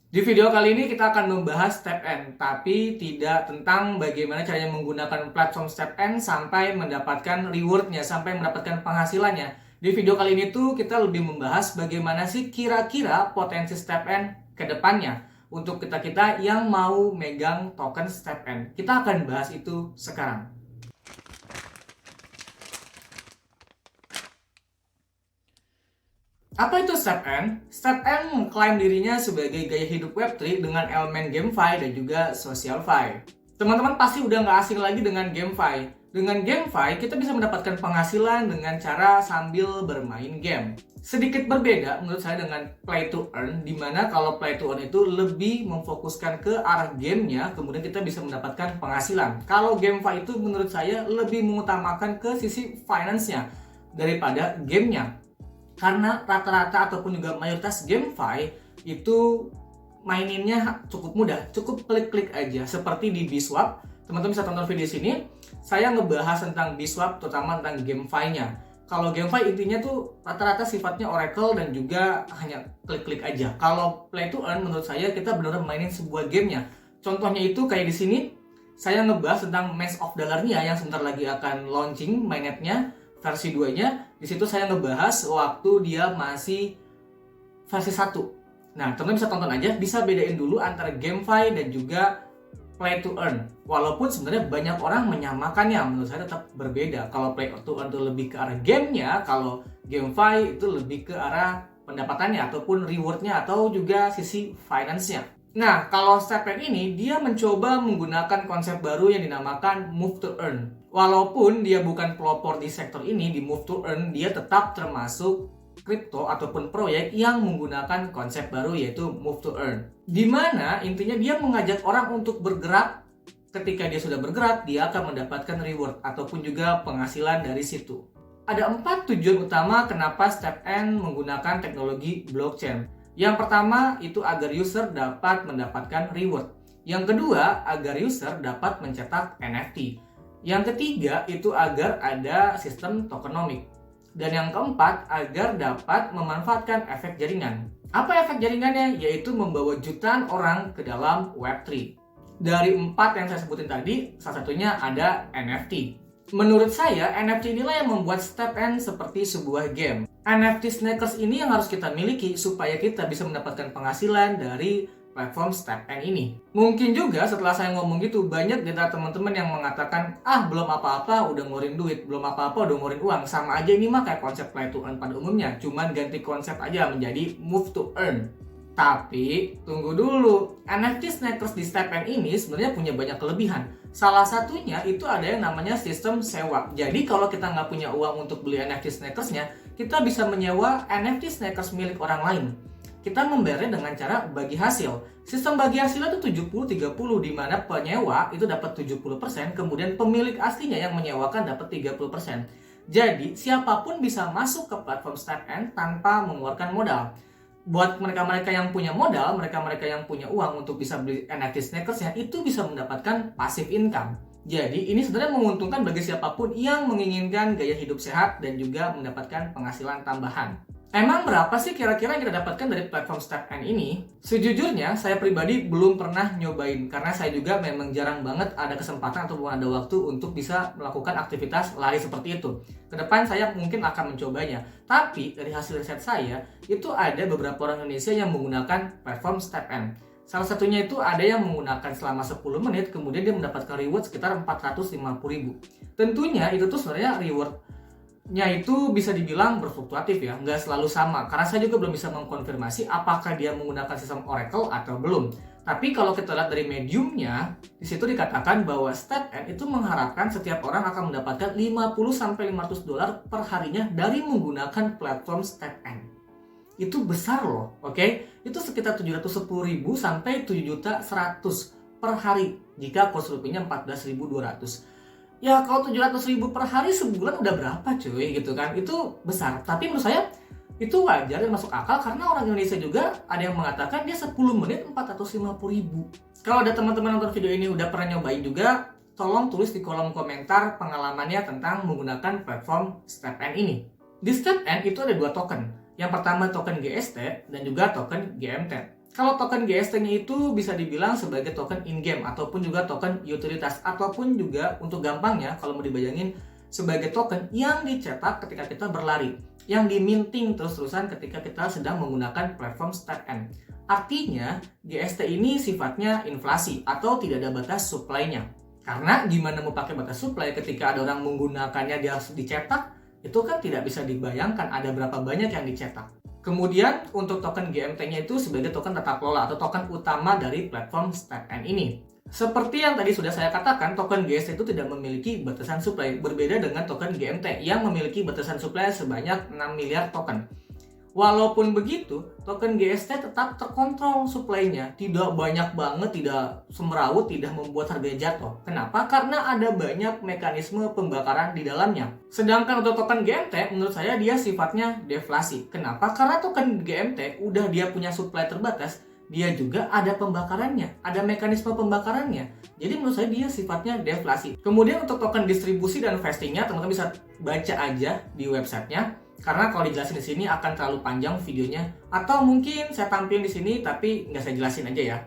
Di video kali ini kita akan membahas Step N, tapi tidak tentang bagaimana caranya menggunakan platform Step N sampai mendapatkan rewardnya, sampai mendapatkan penghasilannya. Di video kali ini tuh kita lebih membahas bagaimana sih kira-kira potensi Step N ke depannya untuk kita-kita yang mau megang token Step N. Kita akan bahas itu sekarang. Apa itu Step N? Step N mengklaim dirinya sebagai gaya hidup Web3 dengan elemen GameFi dan juga SocialFi. Teman-teman pasti udah nggak asing lagi dengan GameFi. Dengan GameFi, kita bisa mendapatkan penghasilan dengan cara sambil bermain game. Sedikit berbeda menurut saya dengan Play to Earn, dimana kalau Play to Earn itu lebih memfokuskan ke arah gamenya, kemudian kita bisa mendapatkan penghasilan. Kalau GameFi itu menurut saya lebih mengutamakan ke sisi finance-nya daripada gamenya. Karena rata-rata ataupun juga mayoritas GameFi itu maininnya cukup mudah, cukup klik-klik aja. Seperti di Biswap, teman-teman bisa tonton video sini, saya ngebahas tentang Biswap, terutama tentang GameFi-nya. Kalau GameFi intinya tuh rata-rata sifatnya Oracle dan juga hanya klik-klik aja. Kalau Play to Earn menurut saya kita benar-benar mainin sebuah gamenya. Contohnya itu kayak di sini, saya ngebahas tentang Maze of Dollar-nya yang sebentar lagi akan launching mainnetnya versi 2-nya. Di situ saya ngebahas waktu dia masih versi 1. Nah, teman-teman bisa tonton aja, bisa bedain dulu antara GameFi dan juga Play to Earn. Walaupun sebenarnya banyak orang menyamakannya, menurut saya tetap berbeda. Kalau Play to Earn itu lebih ke arah gamenya, kalau GameFi itu lebih ke arah pendapatannya ataupun rewardnya atau juga sisi finance-nya. Nah, kalau Step N ini, dia mencoba menggunakan konsep baru yang dinamakan Move to Earn. Walaupun dia bukan pelopor di sektor ini, di Move to Earn, dia tetap termasuk kripto ataupun proyek yang menggunakan konsep baru yaitu Move to Earn. Di mana intinya dia mengajak orang untuk bergerak. Ketika dia sudah bergerak, dia akan mendapatkan reward ataupun juga penghasilan dari situ. Ada 4 tujuan utama kenapa Step N menggunakan teknologi blockchain. Yang pertama itu agar user dapat mendapatkan reward. Yang kedua, agar user dapat mencetak NFT. Yang ketiga itu agar ada sistem tokenomic. Dan yang keempat, agar dapat memanfaatkan efek jaringan. Apa efek jaringannya? Yaitu membawa jutaan orang ke dalam Web3. Dari 4 yang saya sebutin tadi, salah satunya ada NFT. Menurut saya, NFT inilah yang membuat Step N seperti sebuah game. NFT Sneakers ini yang harus kita miliki supaya kita bisa mendapatkan penghasilan dari platform Step N ini. Mungkin juga setelah saya ngomong gitu, banyak dari teman-teman yang mengatakan, belum apa-apa udah ngeluarin duit, belum apa-apa udah ngeluarin uang. Sama aja ini mah kayak konsep Play to Earn pada umumnya, cuman ganti konsep aja menjadi Move to Earn. Tapi, tunggu dulu, NFT Sneakers di Step N ini sebenarnya punya banyak kelebihan. Salah satunya itu ada yang namanya sistem sewa. Jadi kalau kita nggak punya uang untuk beli NFT Sneakers-nya, kita bisa menyewa NFT Sneakers milik orang lain. Kita membayarnya dengan cara bagi hasil. Sistem bagi hasilnya itu 70-30, di mana penyewa itu dapat 70%, kemudian pemilik aslinya yang menyewakan dapat 30%. Jadi, siapapun bisa masuk ke platform Step N tanpa mengeluarkan modal. Buat mereka-mereka yang punya modal, mereka-mereka yang punya uang untuk bisa beli NFT Sneakers-nya, itu bisa mendapatkan passive income. Jadi ini sebenarnya menguntungkan bagi siapapun yang menginginkan gaya hidup sehat dan juga mendapatkan penghasilan tambahan. Emang berapa sih kira-kira yang kita dapatkan dari platform Step N ini? Sejujurnya, saya pribadi belum pernah nyobain karena saya juga memang jarang banget ada kesempatan ataupun ada waktu untuk bisa melakukan aktivitas lari seperti itu. Kedepan saya mungkin akan mencobanya. Tapi dari hasil riset saya, itu ada beberapa orang Indonesia yang menggunakan platform Step N. Salah satunya itu ada yang menggunakan selama 10 menit, kemudian dia mendapatkan reward sekitar 450.000. Tentunya itu tuh sebenarnya rewardnya itu bisa dibilang berfluktuatif ya, nggak selalu sama. Karena saya juga belum bisa mengkonfirmasi apakah dia menggunakan sistem Oracle atau belum. Tapi kalau kita lihat dari mediumnya, di situ dikatakan bahwa Step N itu mengharapkan setiap orang akan mendapatkan $50-500 per harinya dari menggunakan platform Step N. Itu besar loh, oke? Itu sekitar 710.000 sampai 7.100.000 per hari jika kurs rupiahnya 14.200. Ya kalau 700.000 per hari sebulan udah berapa cuy gitu kan, itu besar. Tapi menurut saya itu wajar dan masuk akal karena orang Indonesia juga ada yang mengatakan dia 10 menit 450.000. Kalau ada teman-teman nonton video ini udah pernah nyobain juga, tolong tulis di kolom komentar pengalamannya tentang menggunakan platform Step N ini. Di Step N itu ada 2 token. Yang pertama token GST dan juga token GMT. Kalau token GST-nya itu bisa dibilang sebagai token in-game ataupun juga token utilitas ataupun juga untuk gampangnya kalau mau dibayangin sebagai token yang dicetak ketika kita berlari, yang diminting terus-terusan ketika kita sedang menggunakan platform StepN. Artinya, GST ini sifatnya inflasi atau tidak ada batas supply-nya. Karena gimana mau pakai batas supply ketika ada orang menggunakannya dia dicetak, itu kan tidak bisa dibayangkan ada berapa banyak yang dicetak. Kemudian untuk token GMT-nya itu sebagai token tata kelola atau token utama dari platform StepN ini. Seperti yang tadi sudah saya katakan, token GST itu tidak memiliki batasan supply, berbeda dengan token GMT yang memiliki batasan supply sebanyak 6 miliar token. Walaupun begitu, token GST tetap terkontrol supply-nya, tidak banyak banget, tidak semrawut, tidak membuat harganya jatuh. Kenapa? Karena ada banyak mekanisme pembakaran di dalamnya. Sedangkan untuk token GMT, menurut saya dia sifatnya deflasi. Kenapa? Karena token GMT udah dia punya supply terbatas, dia juga ada pembakarannya, ada mekanisme pembakarannya. Jadi menurut saya dia sifatnya deflasi. Kemudian untuk token distribusi dan vestingnya, teman-teman bisa baca aja di websitenya. Karena kalau dijelasin di sini akan terlalu panjang videonya, atau mungkin saya tampilin di sini tapi nggak saya jelasin aja ya.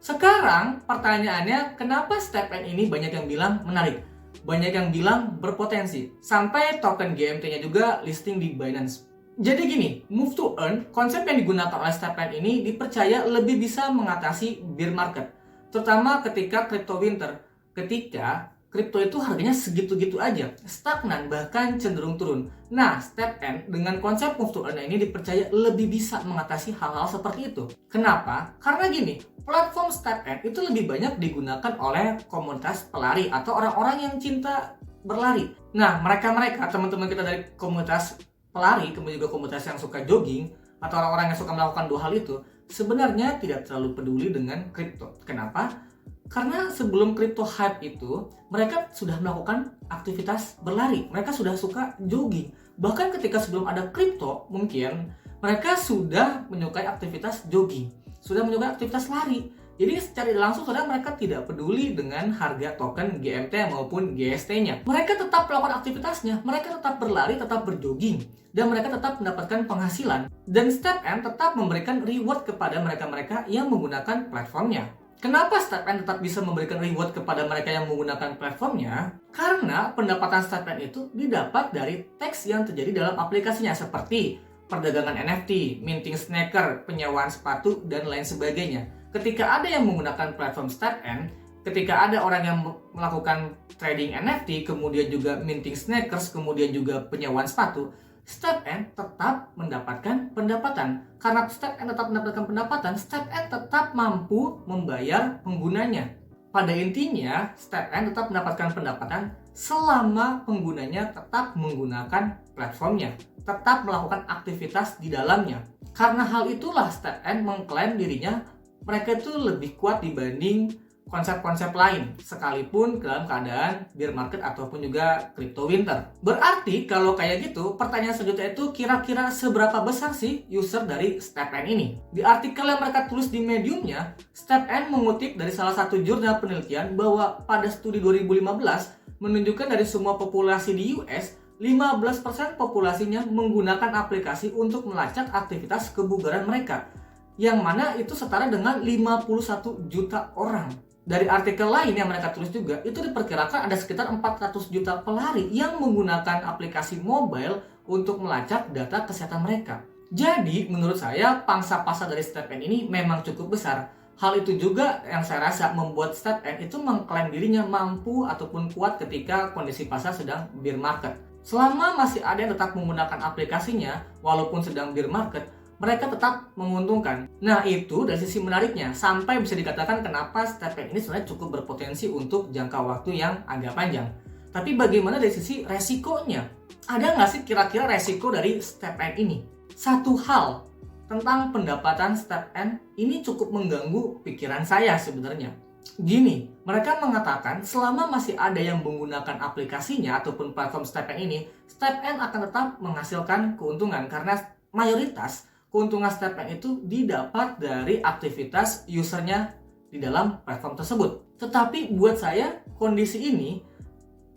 Sekarang pertanyaannya, kenapa StepN ini banyak yang bilang menarik, banyak yang bilang berpotensi, sampai token GMT-nya juga listing di Binance. Jadi gini, move to earn, konsep yang digunakan oleh StepN ini dipercaya lebih bisa mengatasi bear market, terutama ketika crypto winter, ketika kripto itu harganya segitu-gitu aja, stagnan bahkan cenderung turun. Nah, StepN dengan konsep move to earn ini dipercaya lebih bisa mengatasi hal-hal seperti itu. Kenapa? Karena gini, platform StepN itu lebih banyak digunakan oleh komunitas pelari atau orang-orang yang cinta berlari. Nah, mereka-mereka, teman-teman kita dari komunitas pelari, kemudian juga komunitas yang suka jogging, atau orang-orang yang suka melakukan dua hal itu, sebenarnya tidak terlalu peduli dengan kripto. Kenapa? Karena sebelum crypto hype itu, mereka sudah melakukan aktivitas berlari. Mereka sudah suka jogging. Bahkan ketika sebelum ada crypto, mungkin mereka sudah menyukai aktivitas jogging. Sudah menyukai aktivitas lari. Jadi secara langsung saudara mereka tidak peduli dengan harga token GMT maupun GST-nya. Mereka tetap melakukan aktivitasnya. Mereka tetap berlari, tetap berjogging. Dan mereka tetap mendapatkan penghasilan. Dan StepN tetap memberikan reward kepada mereka-mereka yang menggunakan platformnya. Kenapa StepN tetap bisa memberikan reward kepada mereka yang menggunakan platformnya? Karena pendapatan StepN itu didapat dari teks yang terjadi dalam aplikasinya seperti perdagangan NFT, minting sneaker, penyewaan sepatu, dan lain sebagainya. Ketika ada yang menggunakan platform StepN, ketika ada orang yang melakukan trading NFT, kemudian juga minting sneakers, kemudian juga penyewaan sepatu, StepN tetap mendapatkan pendapatan. Karena StepN tetap mendapatkan pendapatan, StepN tetap mampu membayar penggunanya. Pada intinya, StepN tetap mendapatkan pendapatan selama penggunanya tetap menggunakan platformnya, tetap melakukan aktivitas di dalamnya. Karena hal itulah StepN mengklaim dirinya mereka itu lebih kuat dibanding konsep-konsep lain, sekalipun dalam keadaan bear market ataupun juga crypto winter. Berarti kalau kayak gitu, pertanyaan selanjutnya itu kira-kira seberapa besar sih user dari StepN ini? Di artikel yang mereka tulis di Medium-nya, StepN mengutip dari salah satu jurnal penelitian bahwa pada studi 2015 menunjukkan dari semua populasi di US, 15% populasinya menggunakan aplikasi untuk melacak aktivitas kebugaran mereka, yang mana itu setara dengan 51 juta orang. Dari artikel lain yang mereka tulis juga, itu diperkirakan ada sekitar 400 juta pelari yang menggunakan aplikasi mobile untuk melacak data kesehatan mereka. Jadi, menurut saya, pangsa pasar dari StepN ini memang cukup besar. Hal itu juga yang saya rasa membuat StepN itu mengklaim dirinya mampu ataupun kuat ketika kondisi pasar sedang bear market. Selama masih ada yang tetap menggunakan aplikasinya, walaupun sedang bear market, mereka tetap menguntungkan. Nah, itu dari sisi menariknya, sampai bisa dikatakan kenapa StepN ini sebenarnya cukup berpotensi untuk jangka waktu yang agak panjang. Tapi bagaimana dari sisi resikonya? Ada nggak sih kira-kira resiko dari StepN ini? Satu hal tentang pendapatan StepN ini cukup mengganggu pikiran saya sebenarnya. Gini, mereka mengatakan selama masih ada yang menggunakan aplikasinya ataupun platform StepN ini, StepN akan tetap menghasilkan keuntungan karena mayoritas keuntungan StepN itu didapat dari aktivitas usernya di dalam platform tersebut. Tetapi buat saya kondisi ini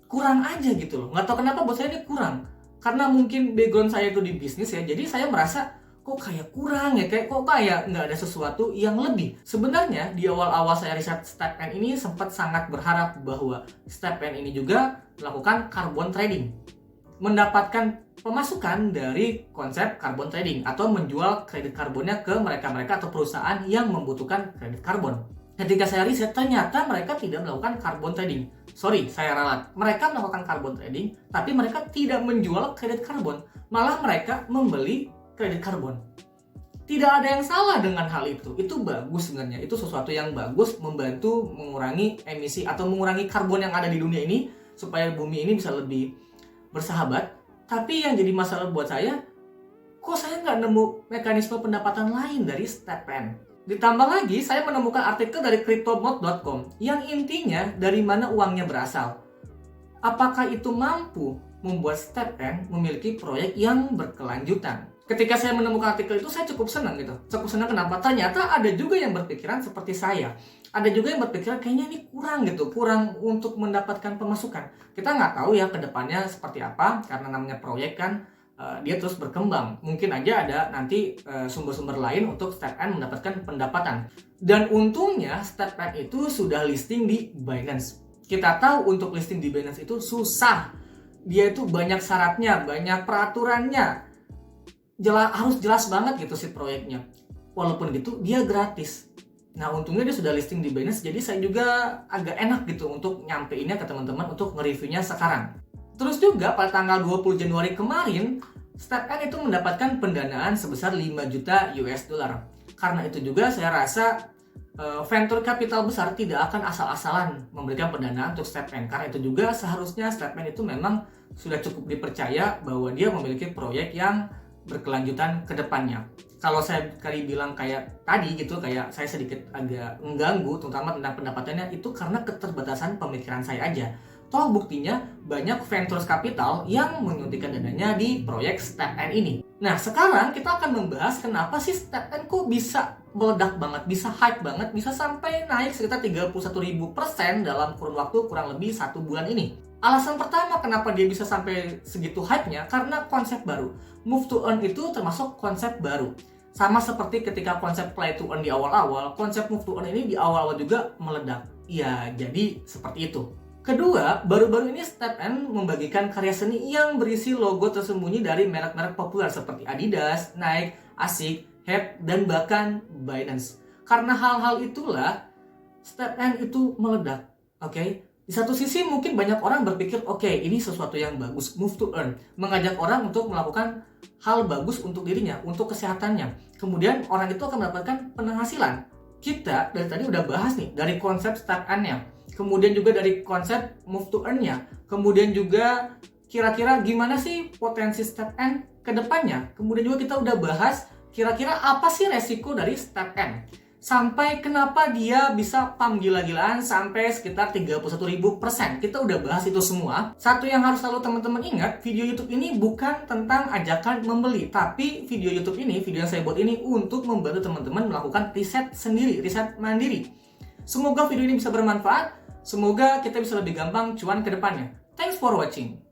kurang aja gitu loh. Nggak tahu kenapa buat saya ini kurang. Karena mungkin background saya itu di bisnis ya, jadi saya merasa kok kayak kurang ya, kok kayak nggak ada sesuatu yang lebih. Sebenarnya di awal-awal saya riset StepN ini sempat sangat berharap bahwa StepN ini juga melakukan carbon trading, mendapatkan pemasukan dari konsep carbon trading atau menjual kredit karbonnya ke mereka-mereka atau perusahaan yang membutuhkan kredit karbon. Ketika saya riset, ternyata mereka tidak melakukan carbon trading. Sorry, saya ralat. Mereka melakukan carbon trading, tapi mereka tidak menjual kredit karbon. Malah mereka membeli kredit karbon. Tidak ada yang salah dengan hal itu. Itu bagus sebenarnya. Itu sesuatu yang bagus, membantu mengurangi emisi atau mengurangi karbon yang ada di dunia ini supaya bumi ini bisa lebih bersahabat. Tapi yang jadi masalah buat saya, kok saya nggak nemu mekanisme pendapatan lain dari StepN. Ditambah lagi, saya menemukan artikel dari cryptomode.com yang intinya dari mana uangnya berasal. Apakah itu mampu membuat StepN memiliki proyek yang berkelanjutan? Ketika saya menemukan artikel itu, saya cukup senang gitu. Cukup senang kenapa? Ternyata ada juga yang berpikiran seperti saya. Ada juga yang berpikiran kayaknya ini kurang gitu, kurang untuk mendapatkan pemasukan. Kita nggak tahu ya ke depannya seperti apa, karena namanya proyek kan dia terus berkembang. Mungkin aja ada nanti sumber-sumber lain untuk StepN mendapatkan pendapatan. Dan untungnya StepN itu sudah listing di Binance. Kita tahu untuk listing di Binance itu susah. Dia itu banyak syaratnya, banyak peraturannya. Harus jelas banget gitu si proyeknya. Walaupun gitu dia gratis. Nah untungnya dia sudah listing di Binance, jadi saya juga agak enak gitu untuk nyampeinnya ke teman-teman untuk nge-reviewnya sekarang. Terus juga pada tanggal 20 Januari kemarin, StepN itu mendapatkan pendanaan sebesar 5 juta US dollar. Karena itu juga saya rasa venture capital besar tidak akan asal-asalan memberikan pendanaan untuk StepN. Karena itu juga seharusnya StepN itu memang sudah cukup dipercaya bahwa dia memiliki proyek yang berkelanjutan ke depannya. Kalau saya kali bilang kayak tadi gitu, kayak saya sedikit agak mengganggu terutama tentang pendapatannya, itu karena keterbatasan pemikiran saya aja. Toh buktinya banyak venture capital yang menyuntikkan dananya di proyek StepN ini. Nah sekarang kita akan membahas kenapa sih StepN kok bisa meledak banget, bisa hype banget, bisa sampai naik sekitar 31.000% dalam kurun waktu kurang lebih 1 bulan ini. Alasan pertama kenapa dia bisa sampai segitu hype-nya, karena konsep baru. Move to earn itu termasuk konsep baru. Sama seperti ketika konsep play to earn di awal-awal, konsep move to earn ini di awal-awal juga meledak. Ya, jadi seperti itu. Kedua, baru-baru ini StepN membagikan karya seni yang berisi logo tersembunyi dari merek-merek populer seperti Adidas, Nike, Asics, Head, dan bahkan Binance. Karena hal-hal itulah, StepN itu meledak. Oke? Di satu sisi mungkin banyak orang berpikir, oke, ini sesuatu yang bagus, move to earn. Mengajak orang untuk melakukan hal bagus untuk dirinya, untuk kesehatannya. Kemudian orang itu akan mendapatkan penghasilan. Kita dari tadi udah bahas nih, dari konsep StepN-nya. Kemudian juga dari konsep move to earn-nya. Kemudian juga kira-kira gimana sih potensi StepN ke depannya. Kemudian juga kita udah bahas kira-kira apa sih resiko dari StepN. Sampai kenapa dia bisa pump gila-gilaan sampai sekitar 31.000%. Kita udah bahas itu semua. Satu yang harus selalu teman-teman ingat, video YouTube ini bukan tentang ajakan membeli. Tapi video YouTube ini, video yang saya buat ini untuk membantu teman-teman melakukan riset sendiri, riset mandiri. Semoga video ini bisa bermanfaat. Semoga kita bisa lebih gampang cuan ke depannya. Thanks for watching.